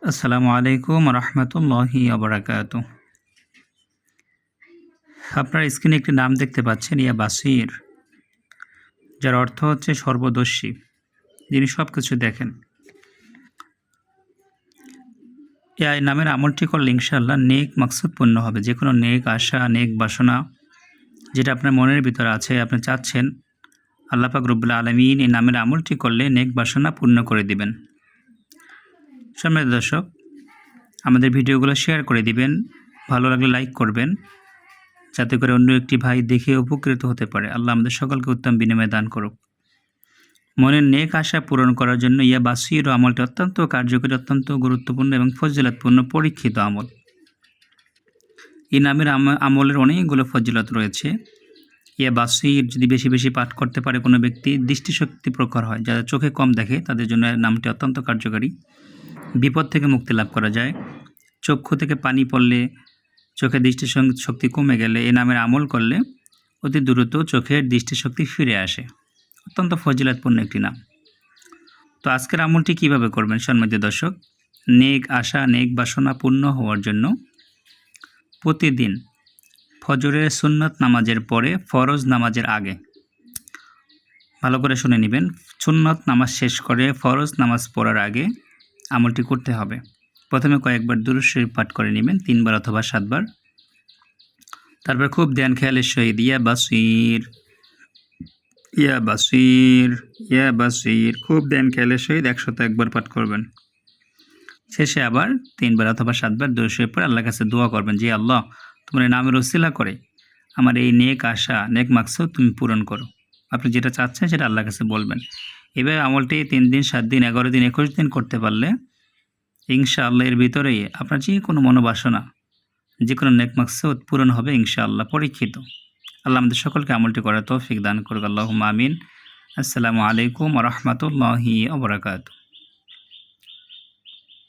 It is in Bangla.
আসসালামু আলাইকুম রহমতুল্লাহি আবরাকাত। আপনার স্ক্রিনে একটি নাম দেখতে পাচ্ছেন, ইয়া বাসির, যার অর্থ হচ্ছে সর্বদর্শী, যিনি সব কিছু দেখেন। এই নামের আমলটি করলে ইনশাআল্লাহ নেক মাকসুদ পূর্ণ হবে। যে কোনো নেক আশা, নেক বাসনা যেটা আপনার মনের ভিতরে আছে, আপনি চাচ্ছেন, আল্লাহ পাক রব্বুল আলামিন এই নামের আমলটি করলে নেক বাসনা পূর্ণ করে দিবেন। সম্মানিত দর্শক, আমাদের ভিডিওগুলো শেয়ার করে দিবেন, ভালো লাগলে লাইক করবেন, যাতে করে অন্য একটি ভাই দেখে উপকৃত হতে পারে। আল্লাহ আমাদের সকলকে উত্তম বিনিময় দান করুক। মনের নেক আশা পূরণ করার জন্য ইয়া বাসির আমলটি অত্যন্ত কার্যকরী, অত্যন্ত গুরুত্বপূর্ণ এবং ফজিলতপূর্ণ পরীক্ষিত আমল। এই নামের আমলের অনেকগুলো ফজিলত রয়েছে। ইয়া বাসির যদি বেশি বেশি পাঠ করতে পারে কোনো ব্যক্তি, দৃষ্টিশক্তি প্রখর হয়। যারা চোখে কম দেখে তাদের জন্য নামটি অত্যন্ত কার্যকরী। বিপদ থেকে মুক্তি লাভ করা যায়। চক্ষু থেকে পানি পড়লে, চোখের দৃষ্টিশক্তি কমে গেলে এই নামের আমল করলে অতি দ্রুত চোখের দৃষ্টিশক্তি ফিরে আসে। অত্যন্ত ফজিলতপূর্ণ একটি নাম। তো আজকের আমলটি কিভাবে করবেন সম্মানিত দর্শক? নেক আশা, নেক বাসনা পূর্ণ হওয়ার জন্য প্রতিদিন ফজরের সুন্নত নামাজের পরে ফরজ নামাজের আগে, ভালো করে শুনে নেবেন, সুন্নত নামাজ শেষ করে ফরজ নামাজ পড়ার আগে আমলটি করতে হবে। প্রথমে কয়েকবার দুরূদ শরীফ পাঠ করে নেবেন, 3 বার অথবা 7 বার। তারপর খুব ধ্যান খেয়ালের সহিত ইয়া বাসির, ইয়া বাসির, ইয়া বাসির, খুব ধ্যান খেয়ালের সহিত 101 বার পাঠ করবেন। শেষে আবার 3 বার অথবা 7 বার দুরূদ শরীফ পড়ে আল্লাহর কাছে দোয়া করবেন যে আল্লাহ, তোমার এই নামের ওসিলা করে আমার এই নেক আশা, নেক মাকসুদ তুমি পূরণ করো। আপনি যেটা চাচ্ছেন সেটা আল্লাহর কাছে বলবেন। এভাবে আমলটি 3 দিন, 7 দিন, 11 দিন, 21 দিন করতে পারলে ইনশাআল্লাহ এর ভিতরেই আপনার যে কোনো মনোবাসনা, যে কোনো নেক মাকসুদ পূরণ হবে ইনশাআল্লাহ, পরীক্ষিত। আল্লাহ আমাদের সকলকে আমলটি করার তৌফিক দান করুক। আল্লাহুম্মা আমিন। আসসালামু আলাইকুম ওয়া রাহমাতুল্লাহি ওয়া বারাকাতুহু।